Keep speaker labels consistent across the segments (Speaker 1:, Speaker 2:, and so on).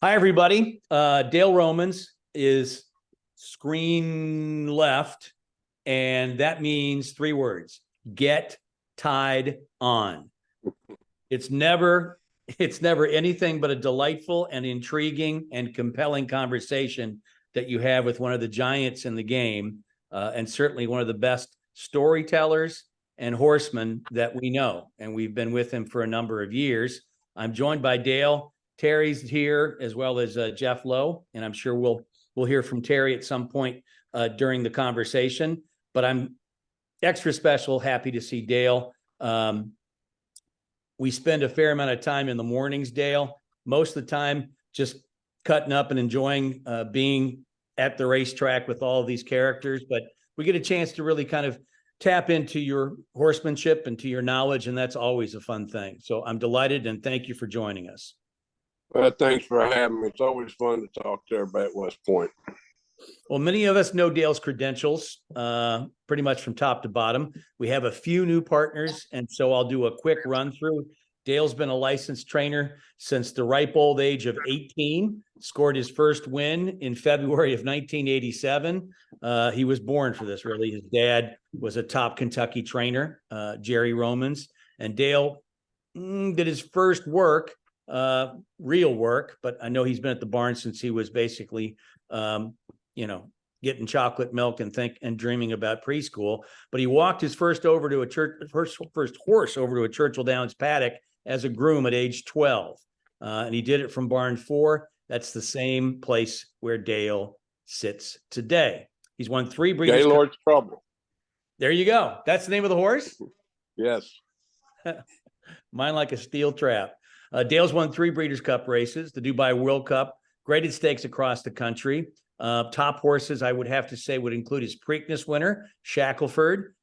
Speaker 1: Hi, everybody. Dale Romans is screen left, and that means three words: get tied on. It's never, it's never anything but a delightful and intriguing and compelling conversation that you have with one of the giants in the game, and certainly one of the best storytellers and horsemen that we know. And we've been with him for a number of years. I'm joined by Dale. Terry's here, as well as Jeff Lowe, and I'm sure we'll hear from Terry at some point during the conversation. But I'm extra special, happy to see Dale. We spend a fair amount of time in the mornings, Dale. Most of the time, just cutting up and enjoying being at the racetrack with all of these characters. But we get a chance to really kind of tap into your horsemanship and to your knowledge, and that's always a fun thing. So I'm delighted, and thank you for joining us.
Speaker 2: Well, thanks for having me. It's always fun to talk to everybody at West Point.
Speaker 1: Well, many of us know Dale's credentials pretty much from top to bottom. We have a few new partners, and so I'll do a quick run through. Dale's been a licensed trainer since the ripe old age of 18, scored his first win in February of 1987. He was born for this, really. His dad was a top Kentucky trainer, Jerry Romans, and Dale did his first work, real work, but I know he's been at the barn since he was basically, getting chocolate milk and dreaming about preschool. But he walked his first horse over to a Churchill Downs paddock as a groom at age 12. And he did it from barn 4. That's the same place where Dale sits today. He's won 3 Breeders'
Speaker 2: Gaylord's Trouble.
Speaker 1: There you go. That's the name of the horse?
Speaker 2: Yes.
Speaker 1: Mine like a steel trap. Dale's won 3 Breeders' Cup races, the Dubai World Cup, graded stakes across the country. Top horses, I would have to say, would include his Preakness winner, Shackelford,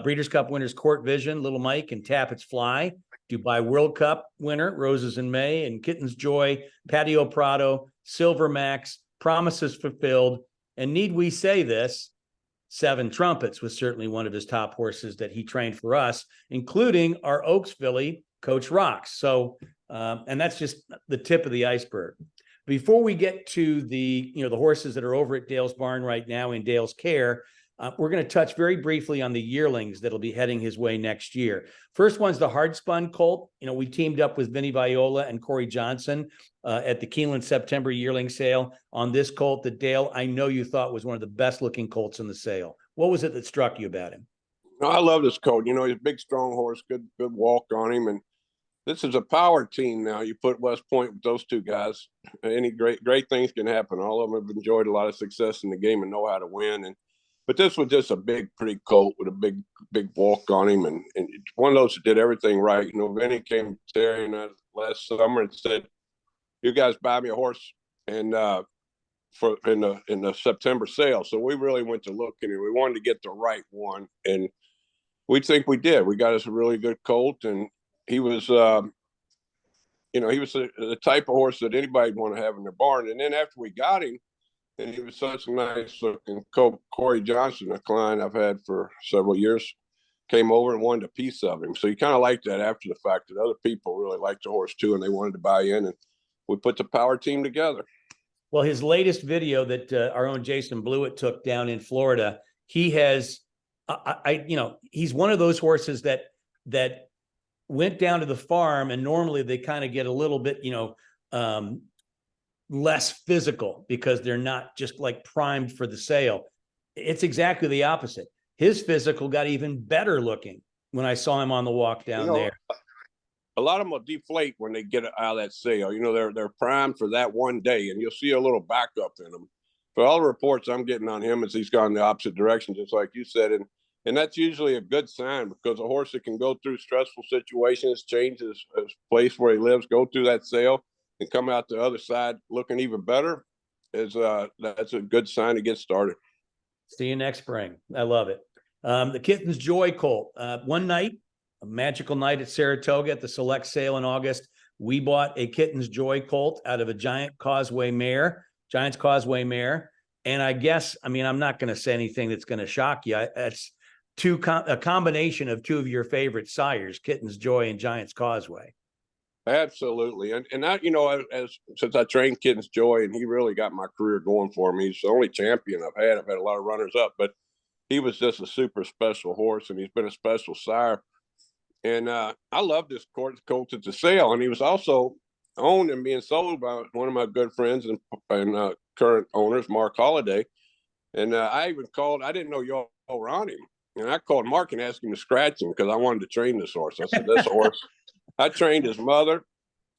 Speaker 1: Breeders' Cup winners Court Vision, Little Mike, and Tappett's Fly, Dubai World Cup winner, Roses in May, and Kitten's Joy, Patio Prado, Silver Max, Promises Fulfilled, and need we say this, 7 Trumpets was certainly one of his top horses that he trained for us, including our Oaks filly, Coach Rocks. So, and that's just the tip of the iceberg. Before we get to the horses that are over at Dale's barn right now in Dale's care, we're going to touch very briefly on the yearlings that'll be heading his way next year. First one's the Hardspun colt. We teamed up with Vinny Viola and Corey Johnson at the Keeneland September yearling sale on this colt that, Dale, I know you thought was one of the best looking colts in the sale. What was it that struck you about him?
Speaker 2: I love this colt. He's a big, strong horse, good walk on him. And this is a power team now. You put West Point with those 2 guys, any great things can happen. All of them have enjoyed a lot of success in the game and know how to win. But this was just a big, pretty colt with a big walk on him, and one of those that did everything right. Vinny came to Terry and last summer and said, "You guys buy me a horse," and in the September sale. So we really went to look at it. We wanted to get the right one, and we think we did. We got us a really good colt, and he was, he was the type of horse that anybody'd want to have in their barn. And then after we got him, and he was such a nice looking colt, Corey Johnson, a client I've had for several years, came over and wanted a piece of him. So you kind of like that after the fact, that other people really liked the horse too, and they wanted to buy in, and we put the power team together.
Speaker 1: Well, his latest video that our own Jason Blewett took down in Florida, he has, he's one of those horses that went down to the farm, and normally they kind of get a little bit, less physical because they're not just like primed for the sale. It's exactly the opposite. His physical got even better looking when I saw him on the walk down there.
Speaker 2: A lot of them will deflate when they get out of that sale. They're primed for that one day, and you'll see a little backup in them. But all the reports I'm getting on him is he's gone the opposite direction, just like you said. And that's usually a good sign, because a horse that can go through stressful situations, change his place where he lives, go through that sale, and come out the other side looking even better, that's a good sign to get started.
Speaker 1: See you next spring. I love it. The Kitten's Joy colt. One night, a magical night at Saratoga at the select sale in August, we bought a Kitten's Joy colt out of a Giants Causeway mare. And I guess, I'm not going to say anything that's going to shock you. It's a combination of 2 of your favorite sires, Kitten's Joy and Giants Causeway.
Speaker 2: Absolutely. And I, since I trained Kittens Joy, and he really got my career going for me. He's the only champion I've had. I've had a lot of runners up, but he was just a super special horse, and he's been a special sire. And I love this colt at the sale. And he was also owned and being sold by one of my good friends and current owners, Mark Holiday. And I even called, I didn't know y'all were on him. And I called Mark and asked him to scratch him because I wanted to train this horse. I said, this horse, I trained his mother,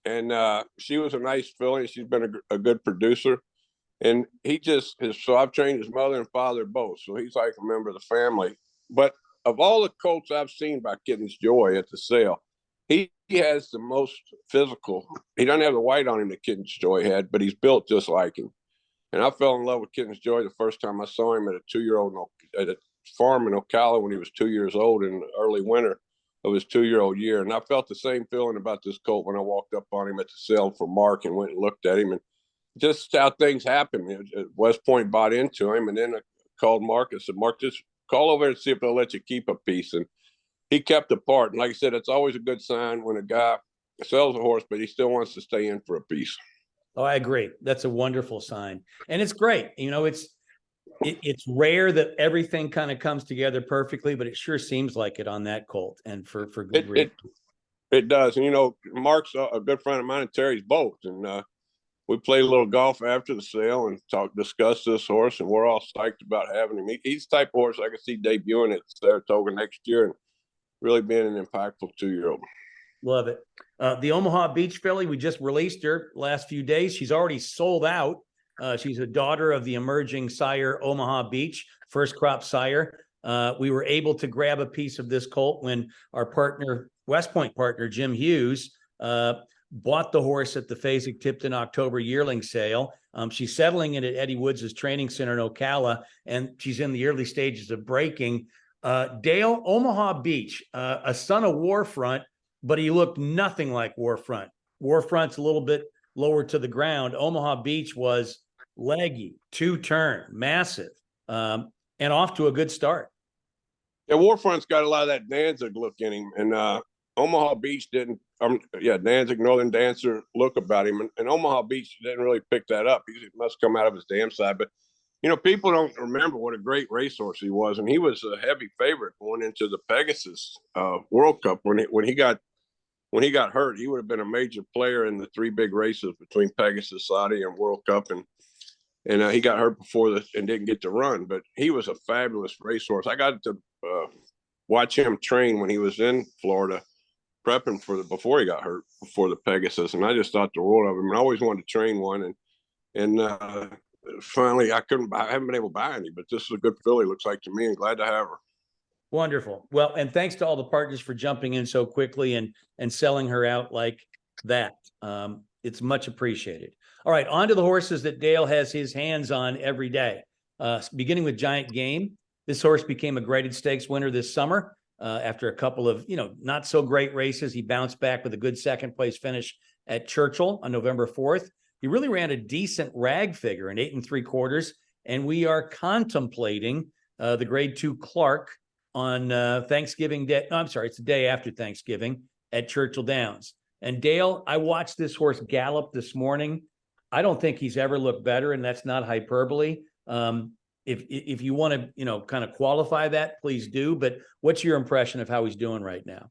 Speaker 2: and she was a nice filly. She's been a good producer. And so I've trained his mother and father both. So he's like a member of the family. But of all the colts I've seen by Kittens Joy at the sale, he has the most physical. He doesn't have the white on him that Kittens Joy had, but he's built just like him. And I fell in love with Kittens Joy the first time I saw him at a 2-year-old at a farm in Ocala when he was 2 years old in the early winter of his 2-year-old year. And I felt the same feeling about this colt when I walked up on him at the sale for Mark and went and looked at him. And just how things happen. West Point bought into him, and then I called Mark and said, Mark, just call over and see if they'll let you keep a piece. And he kept a part. And like I said, it's always a good sign when a guy sells a horse, but he still wants to stay in for a piece.
Speaker 1: Oh, I agree. That's a wonderful sign. And it's great. It's rare that everything kind of comes together perfectly, but it sure seems like it on that colt, and for good reason.
Speaker 2: It does. And, Mark's a good friend of mine, and Terry's both. And we played a little golf after the sale and discussed this horse, and we're all psyched about having him. He's the type of horse I can see debuting at Saratoga next year and really being an impactful 2-year-old.
Speaker 1: Love it. The Omaha Beach filly, we just released her last few days. She's already sold out. She's a daughter of the emerging sire Omaha Beach, first crop sire. We were able to grab a piece of this colt when our partner, West Point partner, Jim Hughes, bought the horse at the Fasig-Tipton October yearling sale. She's settling in at Eddie Woods' training center in Ocala, and she's in the early stages of breaking. Dale, Omaha Beach, a son of Warfront, but he looked nothing like Warfront. Warfront's a little bit lower to the ground. Omaha Beach was leggy, 2-turn, massive, and off to a good start.
Speaker 2: Yeah, Warfront's got a lot of that Danzig look in him, and Omaha Beach didn't. Danzig, Northern Dancer look about him, and Omaha Beach didn't really pick that up. He must come out of his damn side. But people don't remember what a great racehorse he was, and he was a heavy favorite going into the Pegasus World Cup when he got hurt. He would have been a major player in the 3 big races between Pegasus, Saudi, and World Cup, and he got hurt and didn't get to run. But he was a fabulous racehorse. I got to watch him train when he was in Florida, prepping before he got hurt, before the Pegasus, and I just thought the world of him. And I always wanted to train one, and finally I haven't been able to buy any, but this is a good filly, looks like to me, and glad to have her.
Speaker 1: Wonderful. Well, and thanks to all the partners for jumping in so quickly and selling her out like that. It's much appreciated. All right, on to the horses that Dale has his hands on every day. Beginning with Giant Game. This horse became a graded stakes winner this summer. After a couple of, not so great races, he bounced back with a good second place finish at Churchill on November 4th. He really ran a decent rag figure in 8 3/4, and we are contemplating the grade 2 Clark on Thanksgiving Day. No, I'm sorry, it's the day after Thanksgiving at Churchill Downs. And Dale, I watched this horse gallop this morning. I don't think he's ever looked better, and that's not hyperbole. If you want to, kind of qualify that, please do. But what's your impression of how he's doing right now?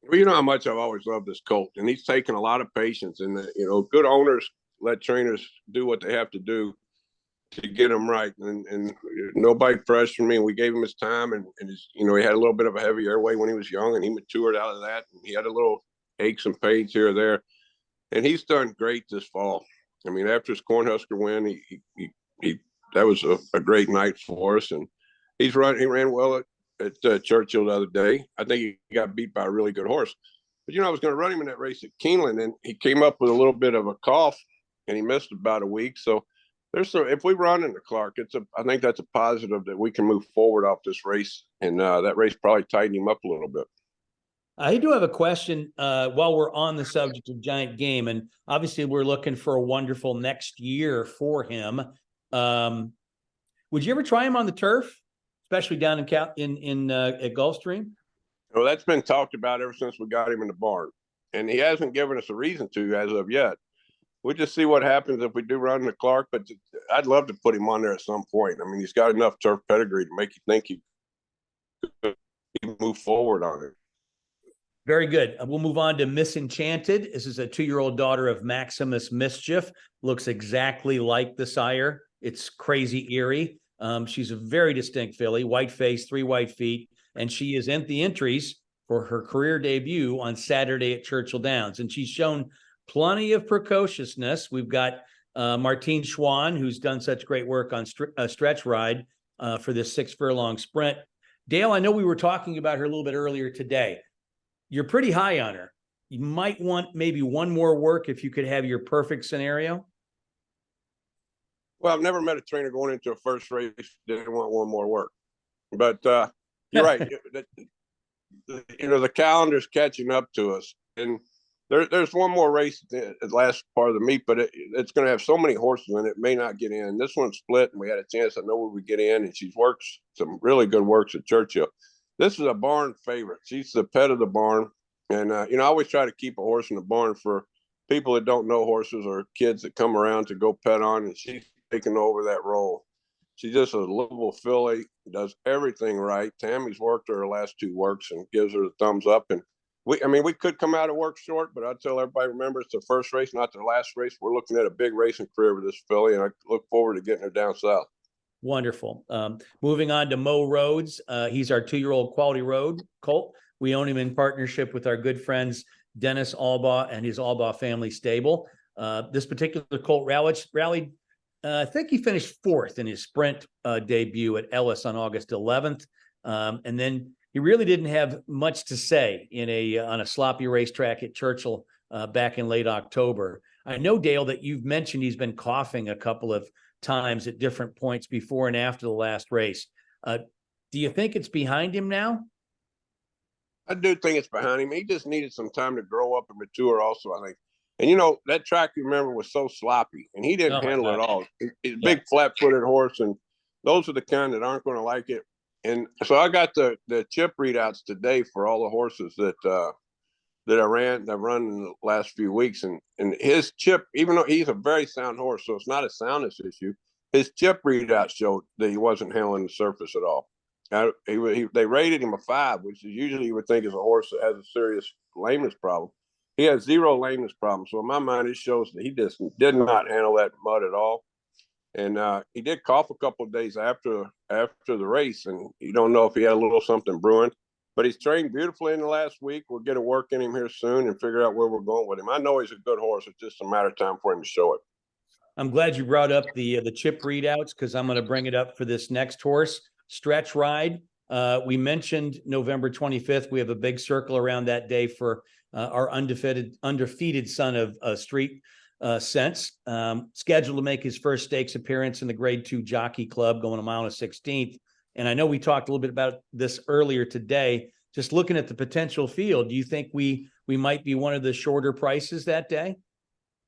Speaker 2: Well, you know how much I've always loved this colt, and he's taken a lot of patience. And good owners let trainers do what they have to do to get him right. And nobody pressured me, and we gave him his time. And he had a little bit of a heavy airway when he was young, and he matured out of that. And he had a little aches and pains here or there, and he's done great this fall. I mean, after his Cornhusker win, he that was a great night for us, and he ran well at Churchill the other day. I think he got beat by a really good horse. But I was going to run him in that race at Keeneland, and he came up with a little bit of a cough, and he missed about a week. So if we run into Clark, I think that's a positive that we can move forward off this race, and that race probably tightened him up a little bit.
Speaker 1: I do have a question while we're on the subject of Giant Game, and obviously we're looking for a wonderful next year for him. Would you ever try him on the turf, especially down at Gulfstream?
Speaker 2: Well, that's been talked about ever since we got him in the barn. and he hasn't given us a reason to as of yet. We'll just see what happens if we do run the Clark, but I'd love to put him on there at some point. I mean, he's got enough turf pedigree to make you think he could move forward on it.
Speaker 1: Very good. We'll move on to Misenchanted. This is a 2-year-old daughter of Maximus Mischief. Looks exactly like the sire. It's crazy eerie. She's a very distinct filly, white face, 3 white feet, and she is in the entries for her career debut on Saturday at Churchill Downs. And she's shown plenty of precociousness. We've got Martine Schwann, who's done such great work on Stretch Ride for this 6 furlong sprint. Dale, I know we were talking about her a little bit earlier today. You're pretty high on her. You might want maybe one more work if you could have your perfect scenario.
Speaker 2: Well, I've never met a trainer going into a first race that didn't want one more work. But you're right. The calendar's catching up to us. And there's one more race at the last part of the meet, but it's going to have so many horses in it may not get in. This one's split, and we had a chance. I know we would get in, and she's worked some really good works at Churchill. This is a barn favorite. She's the pet of the barn. And, I always try to keep a horse in the barn for people that don't know horses or kids that come around to go pet on. And she's taking over that role. She's just a lovable filly, does everything right. Tammy's worked her last 2 works and gives her the thumbs up. And we could come out of work short, but I tell everybody, remember, it's the first race, not the last race. We're looking at a big racing career with this filly, and I look forward to getting her down south.
Speaker 1: Wonderful. Moving on to Mo Rhodes. He's our 2-year-old Quality Road colt. We own him in partnership with our good friends, Dennis Albaugh and his Albaugh family stable. This particular colt rallied, I think he finished 4th in his sprint debut at Ellis on August 11th. And then he really didn't have much to say on a sloppy racetrack at Churchill back in late October. I know, Dale, that you've mentioned he's been coughing a couple of times at different points before and after the last race. Do you think it's behind him now?
Speaker 2: I do think it's behind him. He just needed some time to grow up and mature also, I think. And, that track, you remember, was so sloppy, and he didn't handle it all. He's a big flat-footed horse, and those are the kind that aren't going to like it. And so I got the chip readouts today for all the horses that I've run in the last few weeks. And his chip, even though he's a very sound horse, so it's not a soundness issue, his chip readouts showed that he wasn't handling the surface at all. They rated him a 5, which is usually you would think is a horse that has a serious lameness problem. He has 0 lameness problem. So in my mind, it shows that he just did not handle that mud at all. And he did cough a couple of days after the race, and you don't know if he had a little something brewing. But he's trained beautifully in the last week. We'll get a work in him here soon and figure out where we're going with him. I know he's a good horse. It's just a matter of time for him to show it.
Speaker 1: I'm glad you brought up the chip readouts, because I'm going to bring it up for this next horse, Stretch Ride. We mentioned November 25th. We have a big circle around that day for our undefeated son of Street Sense, scheduled to make his first stakes appearance in the Grade 2 Jockey Club, going a mile and 16th. And I know we talked a little bit about this earlier today. Just looking at the potential field, do you think we might be one of the shorter prices that day?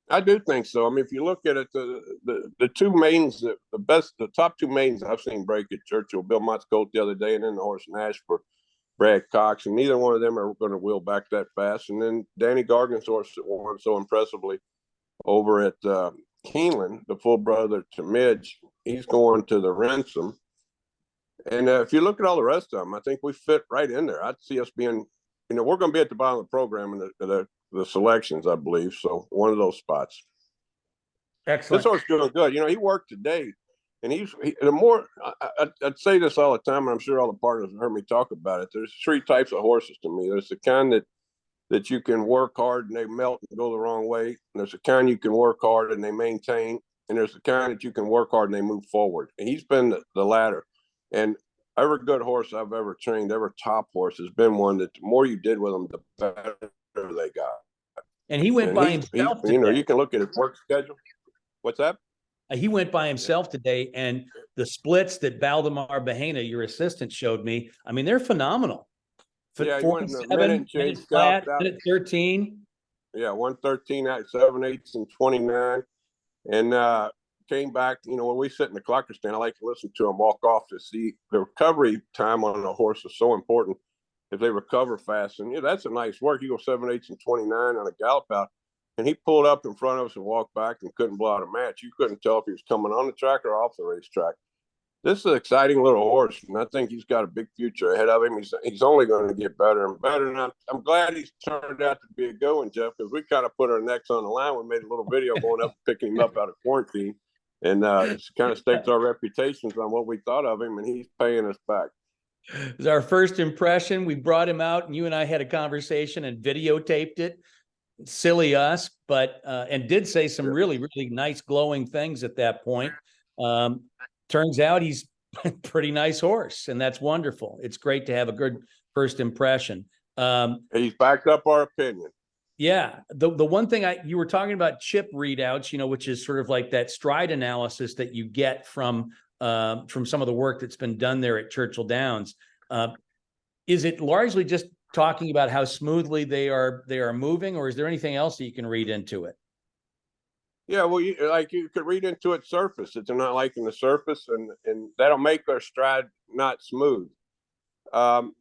Speaker 2: I do think so. I mean, if you look at it, the 2 mains, the top 2 mains I've seen break at Churchill, Bill Mott's colt the other day, and then the horse Nash for Brad Cox, and neither one of them are going to wheel back that fast. And then Danny Gargan's horse that won so impressively over at Keeneland, the full brother to Midge, he's going to the Ransom. And if you look at all the rest of them, I think we fit right in there. I'd see us being, we're going to be at the bottom of the program in the selections, I believe. So one of those spots.
Speaker 1: Excellent.
Speaker 2: This horse doing good. He worked today, and I'd say this all the time, and I'm sure all the partners have heard me talk about it. There's 3 types of horses to me. There's the kind that you can work hard and they melt and go the wrong way. And there's the kind you can work hard and they maintain. And there's the kind that you can work hard and they move forward. And he's been the latter. And every good horse I've ever trained, every top horse has been one that the more you did with them, the better they got.
Speaker 1: And he went by himself.
Speaker 2: You can look at his work schedule. What's that?
Speaker 1: He went by himself today, and the splits that Baldemar Bahena, your assistant, showed me, I mean, they're phenomenal.
Speaker 2: Yeah, he went in a
Speaker 1: 47,
Speaker 2: minute change
Speaker 1: flat, minute 13.
Speaker 2: Yeah, 113 at 7/8 and 29. And came back, when we sit in the clocker stand, I like to listen to him walk off to see the recovery time on a horse is so important. if they recover fast. And that's a nice work. You go 7/8 and 29 on a gallop out, and he pulled up in front of us and walked back and couldn't blow out a match. You couldn't tell if he was coming on the track or off the racetrack. This is an exciting little horse, and I think he's got a big future ahead of him. He's only going to get better and better, and I'm glad he's turned out to be a good one, Jeff, because we kind of put our necks on the line. We made a little video going up, picking him up out of quarantine, and it's kind of staked our reputations on what we thought of him, and he's paying us back.
Speaker 1: It was our first impression. We brought him out, and you and I had a conversation and videotaped it. Silly us, but and did say some really, really nice, glowing things at that point. Turns out he's a pretty nice horse, and that's wonderful. It's great to have a good first impression.
Speaker 2: He's backed up our opinion.
Speaker 1: Yeah. The one thing you were talking about chip readouts, which is sort of like that stride analysis that you get from some of the work that's been done there at Churchill Downs. Is it largely just talking about how smoothly they are moving, or is there anything else that you can read into it?
Speaker 2: Yeah, well, you could read into it surface. It's not liking the surface, and that'll make their stride not smooth. And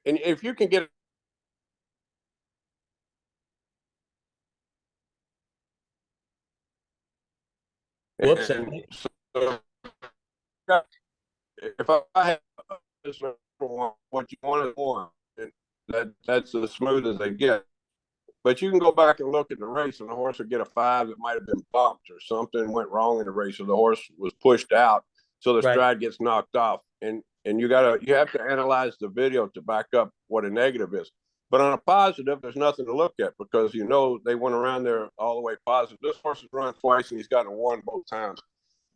Speaker 2: if you can get
Speaker 1: Whoops.
Speaker 2: so, if I have this number one, what you want is one, and that's as smooth as they get. But you can go back and look at the race, and the horse would get a 5 that might have been bumped or something went wrong in the race, or the horse was pushed out, so the stride gets knocked off. And you have to analyze the video to back up what a negative is. But on a positive, there's nothing to look at, because they went around there all the way positive. This horse has run twice, and he's gotten 1 both times,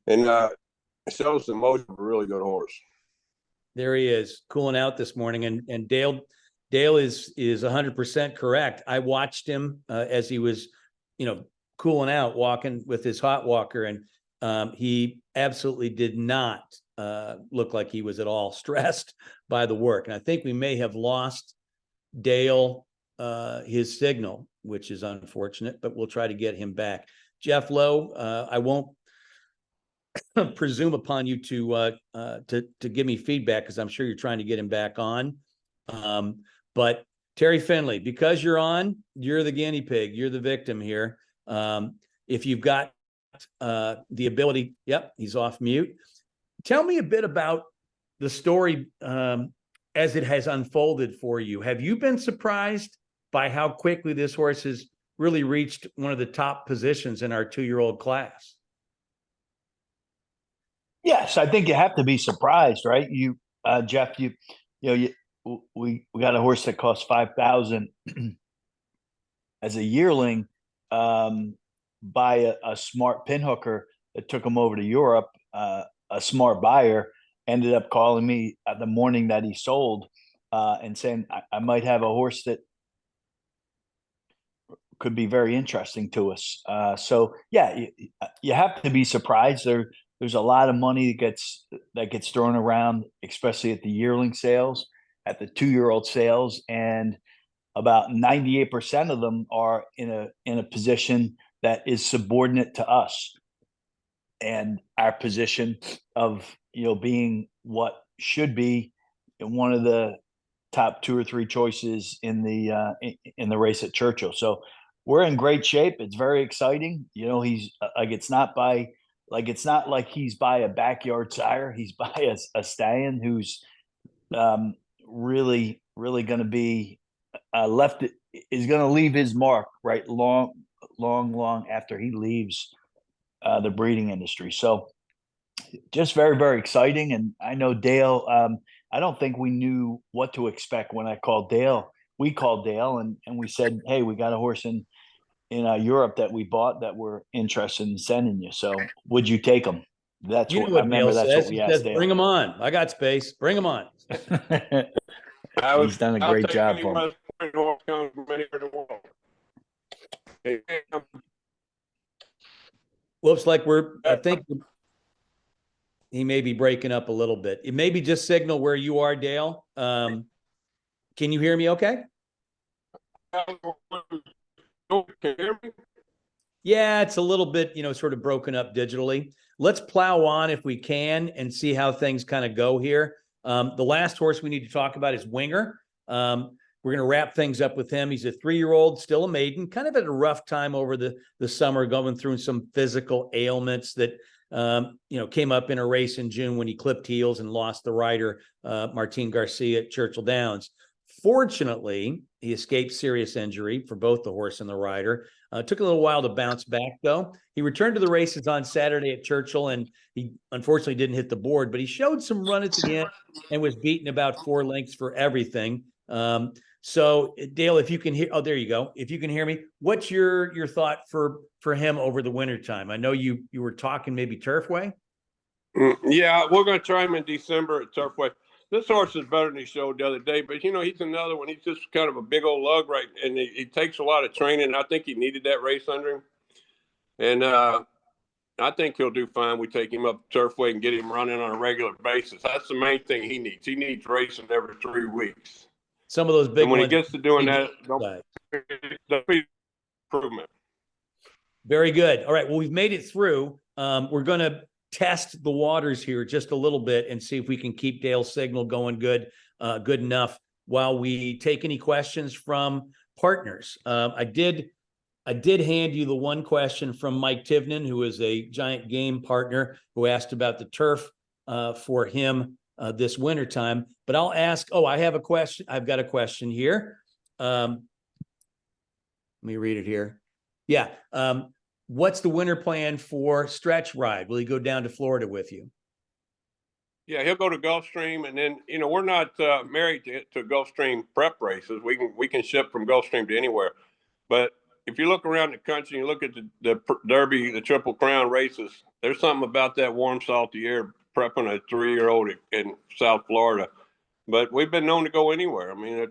Speaker 2: and it shows the motion of a really good horse. There he is, cooling out this morning, and Dale is 100% correct. I watched him as he was, cooling out, walking with his hot walker, and he absolutely did not look like he was at all stressed by the work. And I think we may have lost Dale his signal, which is unfortunate, but we'll try to get him back. Jeff Lowe, I won't presume upon you to give me feedback, because I'm sure you're trying to get him back on. But Terry Finley, because you're on, you're the guinea pig, you're the victim here. If you've got the ability, yep, he's off mute. Tell me a bit about the story as it has unfolded for you. Have you been surprised by how quickly this horse has really reached one of the top positions in our 2-year-old class?
Speaker 3: Yes, I think you have to be surprised, right? Jeff, we got a horse that cost $5,000 as a yearling by a smart pinhooker that took him over to Europe. A smart buyer ended up calling me the morning that he sold and saying, I might have a horse that could be very interesting to us. So yeah, you have to be surprised. There's a lot of money that gets thrown around, especially at the yearling sales, at the 2-year-old sales, and about 98% of them are in a position that is subordinate to us, and our position of being what should be one of the top 2 or 3 choices in the race at Churchill. So we're in great shape. It's very exciting. He's it's not like he's by a backyard sire. He's by a stallion who's really going to be is going to leave his mark right long after he leaves the breeding industry. So just very, very exciting. And I know Dale, I don't think we knew what to expect when I called Dale. We called Dale and we said, hey, we got a horse in Europe that we bought that we're interested in sending you. So would you take him? That's what I remember. That's what we asked Dale.
Speaker 1: Bring him on. I got space. Bring him on.
Speaker 3: He's done a great job for him.
Speaker 1: Looks like I think he may be breaking up a little bit. It may be just signal where you are, Dale. Can you hear me okay? Yeah, it's a little bit, sort of broken up digitally. Let's plow on if we can and see how things kind of go here. The last horse we need to talk about is Winger. We're going to wrap things up with him. He's a 3-year-old, still a maiden, kind of had a rough time over the summer, going through some physical ailments that, came up in a race in June when he clipped heels and lost the rider, Martin Garcia at Churchill Downs. Fortunately, he escaped serious injury for both the horse and the rider. Took a little while to bounce back, though. He returned to the races on Saturday at Churchill, and he unfortunately didn't hit the board, but he showed some run at the end and was beaten about 4 lengths for everything. So Dale, if you can hear, there you go. If you can hear me, what's your thought for him over the wintertime? I know you were talking maybe Turfway.
Speaker 2: Yeah, we're going to try him in December at Turfway. This horse is better than he showed the other day, but he's another one. He's just kind of a big old lug, right? And he takes a lot of training. I think he needed that race under him. And I think he'll do fine. We take him up to Turfway and get him running on a regular basis. That's the main thing he needs. He needs racing every 3 weeks.
Speaker 1: Some of those big
Speaker 2: and when
Speaker 1: ones,
Speaker 2: he gets to doing that, there'll be improvement.
Speaker 1: Very good. All right. Well, we've made it through. We're going to test the waters here just a little bit and see if we can keep Dale's signal going good enough while we take any questions from partners. I did hand you the one question from Mike Tivnan, who is a Giant Game partner, who asked about the turf for him this wintertime. But I'll ask, I have a question. I've got a question here. Let me read it here. Yeah. What's the winter plan for Stretch Ride? Will he go down to Florida with you?
Speaker 2: Yeah, he'll go to Gulfstream, and then we're not married to Gulfstream prep races. We can ship from Gulfstream to anywhere. But if you look around the country, you look at the Derby, the Triple Crown races. There's something about that warm, salty air prepping a 3-year-old in South Florida. But we've been known to go anywhere. I mean,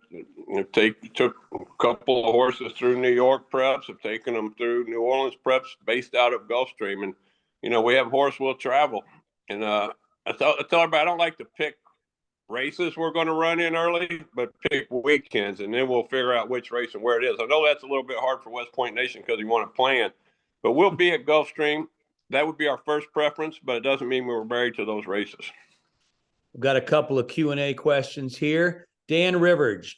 Speaker 2: took a couple of horses through New York preps, have taken them through New Orleans preps based out of Gulfstream. And, we have horse will travel. And I tell everybody, I don't like to pick races we're going to run in early, but pick weekends, and then we'll figure out which race and where it is. I know that's a little bit hard for West Point Nation because we want to plan, but we'll be at Gulfstream. That would be our first preference, but it doesn't mean we were married to those races.
Speaker 1: We've got a couple of Q&A questions here. Dan Rivers.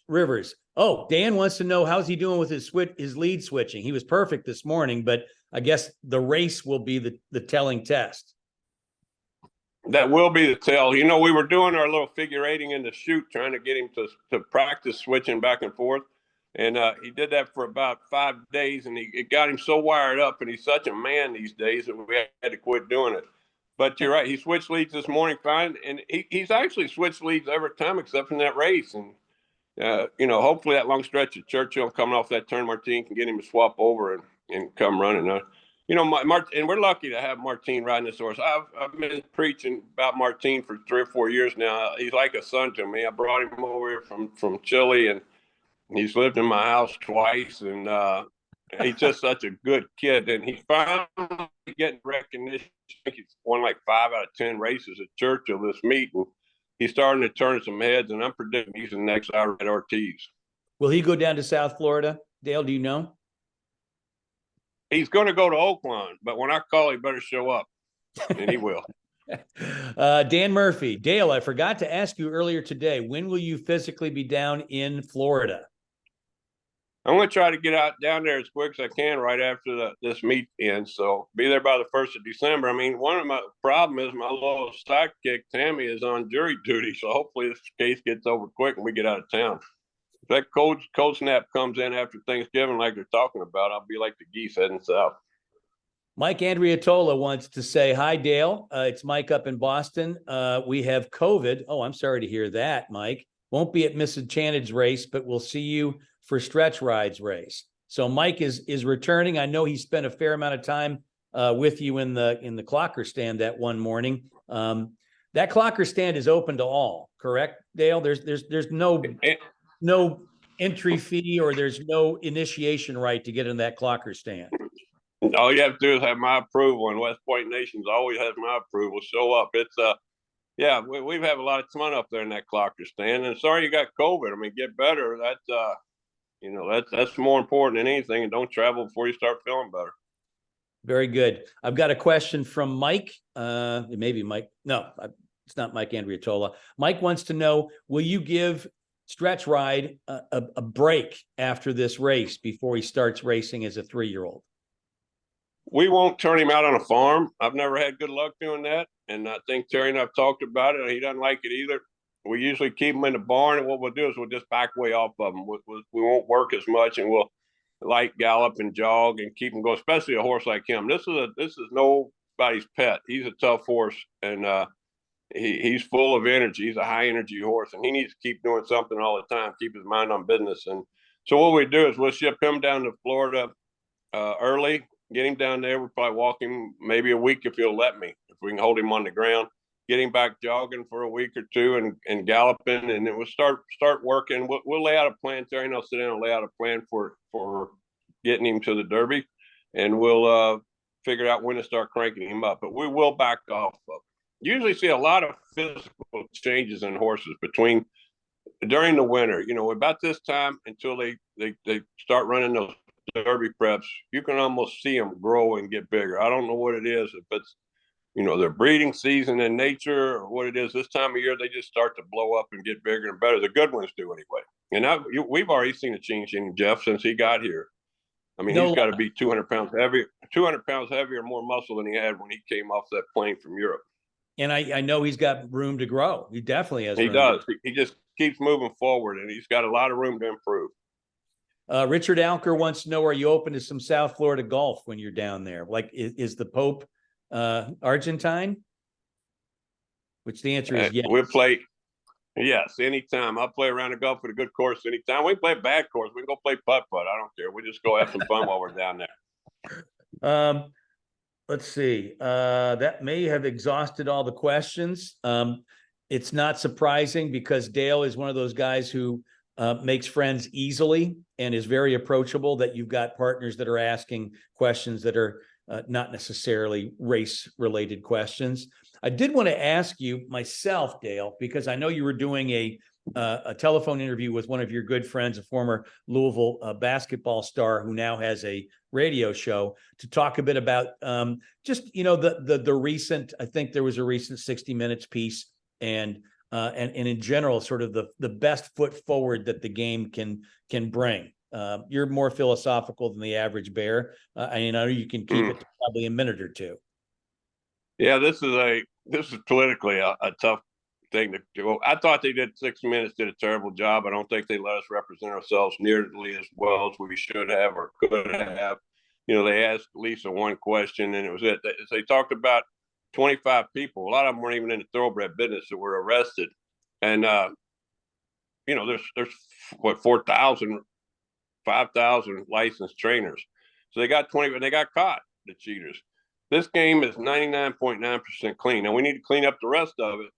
Speaker 1: Oh, Dan wants to know, how's he doing with his lead switching? He was perfect this morning, but I guess the race will be the telling test.
Speaker 2: That will be the tell. We were doing our little figure eighting in the chute, trying to get him to practice switching back and forth. And he did that for about 5 days, and it got him so wired up, and he's such a man these days that we had to quit doing it. But you're right. He switched leads this morning fine, and he's actually switched leads every time except in that race. And, hopefully that long stretch at Churchill coming off that turn, Martin can get him to swap over and come running. And we're lucky to have Martin riding this horse. I've been preaching about Martin for 3 or 4 years now. He's like a son to me. I brought him over here from Chile, and he's lived in my house twice. And he's just such a good kid. And he's finally getting recognition. I think he's won like 5 out of 10 races at Churchill this meet. And he's starting to turn some heads, and I'm predicting he's the next Irad Ortiz.
Speaker 1: Will he go down to South Florida? Dale, do you know?
Speaker 2: He's going to go to Oakland, but when I call, he better show up, and he will.
Speaker 1: Dan Murphy. Dale, I forgot to ask you earlier today, when will you physically be down in Florida?
Speaker 2: I'm going to try to get down there as quick as I can right after this meet ends. So be there by the 1st of December. I mean, one of my problem is my little sidekick, Tammy, is on jury duty. So hopefully this case gets over quick and we get out of town. If that cold snap comes in after Thanksgiving like they're talking about, I'll be like the geese heading south.
Speaker 1: Mike Andriatola wants to say, hi, Dale. It's Mike up in Boston. We have COVID. Oh, I'm sorry to hear that, Mike. Won't be at Miss Enchanted's race, but we'll see you for Stretch Ride's race. So Mike is returning. I know he spent a fair amount of time with you in the clocker stand that one morning. That clocker stand is open to all, correct, Dale? There's no entry fee, or there's no initiation right to get in that clocker stand.
Speaker 2: All you have to do is have my approval, and West Point Nations always has my approval. Show up. It's we've had a lot of fun up there in that clocker stand. And sorry you got COVID. I mean, get better. That's more important than anything. And don't travel before you start feeling better.
Speaker 1: Very good. I've got a question from Mike. Maybe Mike. No, it's not Mike Andriatola. Mike wants to know, will you give Stretch Ride a break after this race before he starts racing as a 3-year-old?
Speaker 2: We won't turn him out on a farm. I've never had good luck doing that. And I think Terry and I've talked about it. He doesn't like it either. We usually keep him in the barn, and what we'll do is we'll just back way off of him. We won't work as much, and we'll light gallop and jog and keep him going, especially a horse like him. This is nobody's pet. He's a tough horse, and he's full of energy. He's a high energy horse, and he needs to keep doing something all the time, keep his mind on business. And so what we do is we'll ship him down to Florida early, get him down there. We'll probably walk him maybe a week if he'll let me, if we can hold him on the ground, get him back jogging for a week or two and galloping, and then we'll start working. We'll lay out a plan. Terry and I'll sit down and lay out a plan for getting him to the Derby, and we'll figure out when to start cranking him up. But we will back off of. Usually see a lot of physical changes in horses during the winter. You know, about this time until they start running those Derby preps, you can almost see them grow and get bigger. I don't know what it is, if it's, you know, their breeding season in nature or what it is. This time of year, they just start to blow up and get bigger and better. The good ones do anyway. And we've already seen a change in Jeff since he got here. I mean, he's got to be 200 pounds heavier, more muscle than he had when he came off that plane from Europe.
Speaker 1: And I know he's got room to grow. He definitely has.
Speaker 2: He does. He just keeps moving forward, and he's got a lot of room to improve.
Speaker 1: Richard Alker wants to know, are you open to some South Florida golf when you're down there? Like, is the Pope Argentine? Which the answer is yes.
Speaker 2: We'll play. Yes, anytime. I'll play around the golf with a good course anytime. We can play a bad course. We can go play putt-putt. I don't care. We just go have some fun while we're down there.
Speaker 1: Let's see. That may have exhausted all the questions. It's not surprising because Dale is one of those guys who makes friends easily and is very approachable, that you've got partners that are asking questions that are not necessarily race-related questions. I did want to ask you myself, Dale, because I know you were doing a telephone interview with one of your good friends, a former Louisville basketball star who now has a radio show, to talk a bit about just, you know, the recent, I think there was a recent 60 Minutes piece, and in general, sort of the best foot forward that the game can bring. You're more philosophical than the average bear. I know you can keep it to probably a minute or two. Yeah,
Speaker 2: this is politically a tough thing to do. I thought they did 6 minutes, did a terrible job. I don't think they let us represent ourselves nearly as well as we should have or could have. You know, they asked Lisa one question and it was it. They talked about 25 people. A lot of them weren't even in the thoroughbred business that were arrested. And, you know, there's what, 4,000, 5,000 licensed trainers. So they got 20, they got caught, the cheaters. This game is 99.9% clean. Now we need to clean up the rest of it.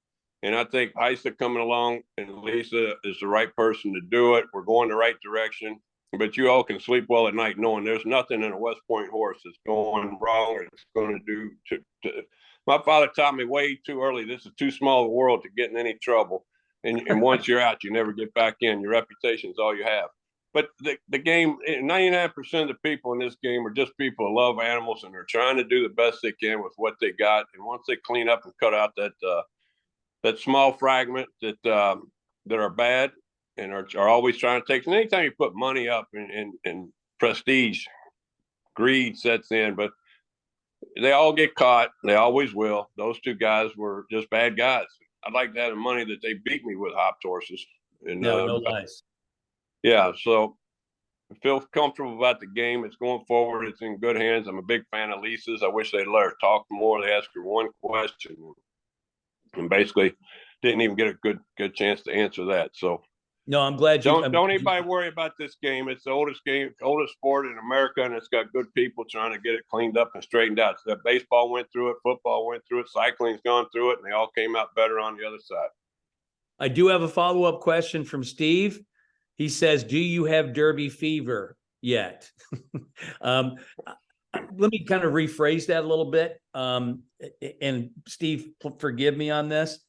Speaker 2: And I think Heisa coming along and Lisa is the right person to do it. We're going the right direction. But you all can sleep well at night knowing there's nothing in a West Point horse that's going wrong or it's going to do. My father taught me way too early, this is too small a world to get in any trouble. And once you're out, you never get back in. Your reputation is all you have. But the game, 99% of the people in this game are just people who love animals and they're trying to do the best they can with what they got. And once they clean up and cut out that small fragment that are bad and are always trying to take. And anytime you put money up and prestige, greed sets in. But they all get caught. They always will. Those two guys were just bad guys. I'd like to have the money that they beat me with hopped horses. And,
Speaker 1: no lies.
Speaker 2: Yeah, so I feel comfortable about the game. It's going forward. It's in good hands. I'm a big fan of Lisa's. I wish they'd let her talk more. They asked her one question and basically didn't even get a good chance to answer that. So
Speaker 1: no, I'm glad you
Speaker 2: don't anybody worry about this game. It's the oldest sport in America, and it's got good people trying to get it cleaned up and straightened out. So baseball went through it, football went through it, cycling's gone through it, and they all came out better on the other side.
Speaker 1: I do have a follow-up question from Steve. He says, do you have Derby fever yet? Let me kind of rephrase that a little bit. And Steve, forgive me on this.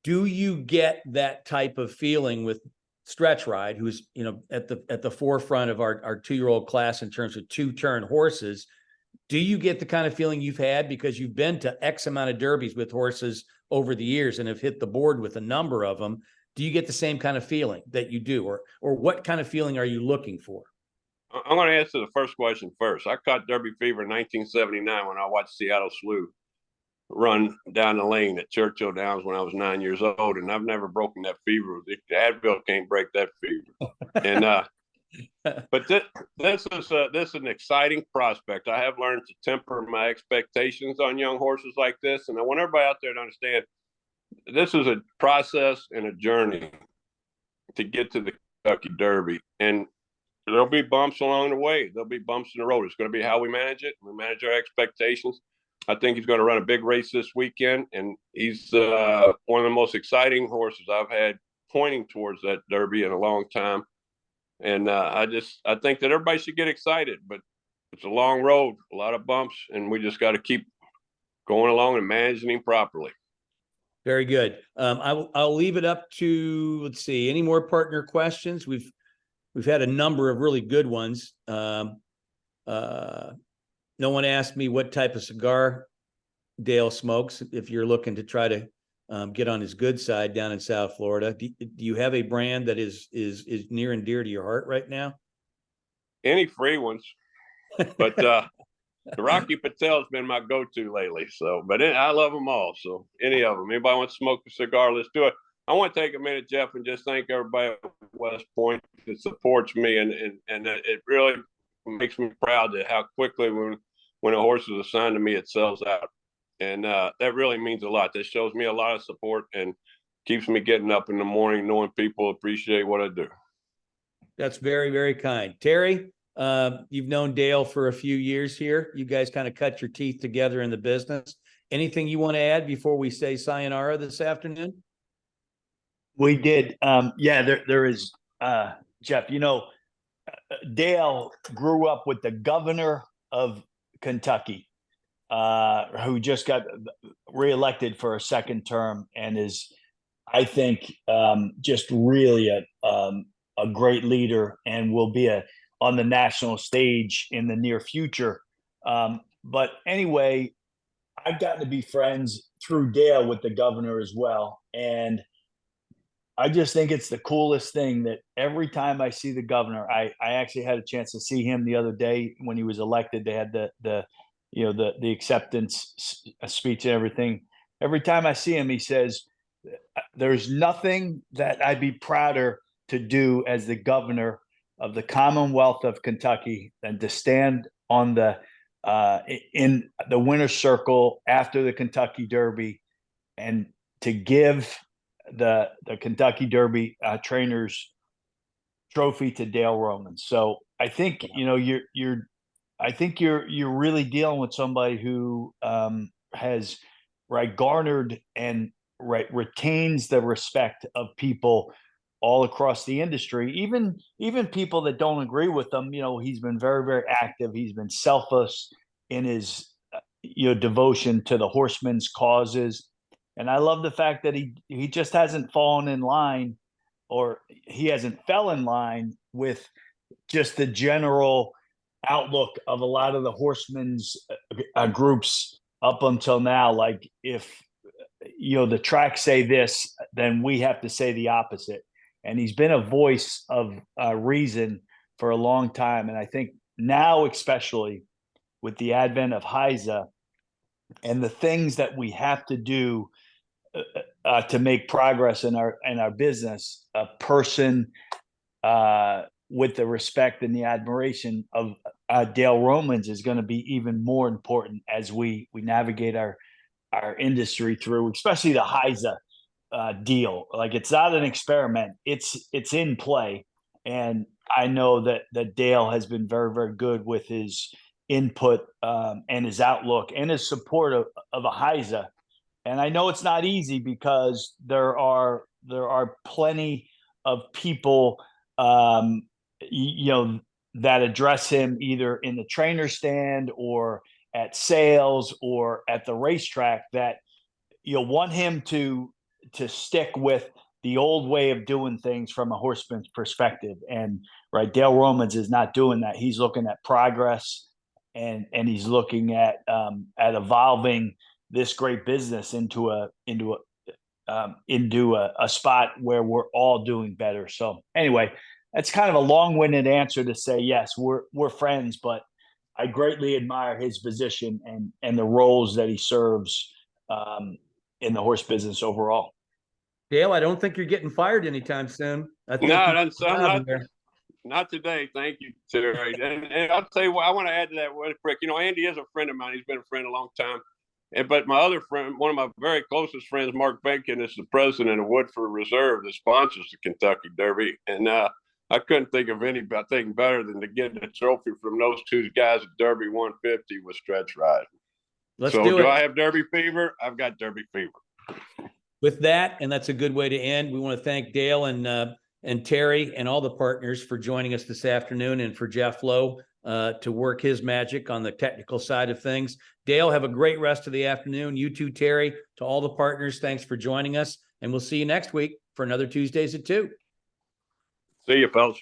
Speaker 1: Do you get that type of feeling with Stretch Ride, who's, you know, at the forefront of our 2-year-old class in terms of 2-turn horses? Do you get the kind of feeling you've had because you've been to X amount of derbies with horses over the years and have hit the board with a number of them? Do you get the same kind of feeling that you do, or what kind of feeling are you looking for?
Speaker 2: I'm going to answer the first question first. I caught Derby fever in 1979 when I watched Seattle Slew run down the lane at Churchill Downs when I was 9 years old, and I've never broken that fever. The Advil can't break that fever. And but this is an exciting prospect. I have learned to temper my expectations on young horses like this, and I want everybody out there to understand this is a process and a journey to get to the Kentucky Derby, and there'll be bumps along the way. There'll be bumps in the road. It's going to be how we manage it. We manage our expectations. I think he's going to run a big race this weekend, and he's one of the most exciting horses I've had pointing towards that Derby in a long time. And I think that everybody should get excited, but it's a long road, a lot of bumps, and we just got to keep going along and managing him properly.
Speaker 1: Very good. I'll leave it up to, let's see, any more partner questions? We've had a number of really good ones. No one asked me what type of cigar Dale smokes. If you're looking to try to get on his good side down in South Florida, do you have a brand that is near and dear to your heart right now?
Speaker 2: Any free ones, but the Rocky Patel's been my go-to lately. So, but I love them all. So any of them, anybody wants to smoke a cigar, let's do it. I want to take a minute, Jeff, and just thank everybody at West Point that supports me, and it really makes me proud that how quickly when a horse is assigned to me, it sells out, and that really means a lot. That shows me a lot of support and keeps me getting up in the morning knowing people appreciate what I do.
Speaker 1: That's very, very kind. Terry, you've known Dale for a few years here. You guys kind of cut your teeth together in the business. Anything you want to add before we say sayonara this afternoon?
Speaker 3: We did. There is, Jeff, Dale grew up with the governor of Kentucky, who just got reelected for a second term and is, I think, just really a great leader and will be on the national stage in the near future. But anyway, I've gotten to be friends through Dale with the governor as well. And I just think it's the coolest thing that every time I see the governor, I actually had a chance to see him the other day when he was elected. They had the acceptance speech and everything. Every time I see him, he says, "There's nothing that I'd be prouder to do as the governor of the Commonwealth of Kentucky than to stand on in the winner's circle after the Kentucky Derby and to give the Kentucky Derby trainers trophy to Dale Romans." So I think you're really dealing with somebody who has garnered and retains the respect of people all across the industry, even people that don't agree with them. He's been very, very active. He's been selfless in his devotion to the horsemen's causes. And I love the fact that he just hasn't fallen in line, or he hasn't fell in line with just the general outlook of a lot of the horsemen's groups up until now. Like, if the tracks say this, then we have to say the opposite. And he's been a voice of reason for a long time. And I think now, especially with the advent of HISA and the things that we have to do to make progress in our business, a person with the respect and the admiration of Dale Romans is going to be even more important as we navigate our industry through, especially the HISA deal. Like, it's not an experiment; it's in play. And I know that Dale has been very, very good with his input and his outlook and his support of a HISA. And I know it's not easy because there are plenty of people that address him either in the trainer stand or at sales or at the racetrack that want him to stick with the old way of doing things from a horseman's perspective. And Dale Romans is not doing that. He's looking at progress and he's looking at evolving this great business into into a spot where we're all doing better. So anyway, that's kind of a long-winded answer to say, yes, we're friends, but I greatly admire his position and the roles that he serves in the horse business overall.
Speaker 1: Dale, I don't think you're getting fired anytime soon. I think
Speaker 2: No,
Speaker 1: you-
Speaker 2: that's not today. Thank you, Terry. And I'll tell you what, I want to add to that one quick. You know, Andy is a friend of mine. He's been a friend a long time. But my other friend, one of my very closest friends, Mark Bacon, is the president of Woodford Reserve that sponsors the Kentucky Derby. And I couldn't think of anything better than to get a trophy from those two guys at Derby 150 with Stretch Ride.
Speaker 1: Let's
Speaker 2: So
Speaker 1: do it.
Speaker 2: I have Derby fever? I've got Derby fever.
Speaker 1: With that, and that's a good way to end. We want to thank Dale and Terry and all the partners for joining us this afternoon, and for Jeff Lowe to work his magic on the technical side of things. Dale, have a great rest of the afternoon. You too, Terry. To all the partners, thanks for joining us, and we'll see you next week for another Tuesdays at 2.
Speaker 2: See you, fellas.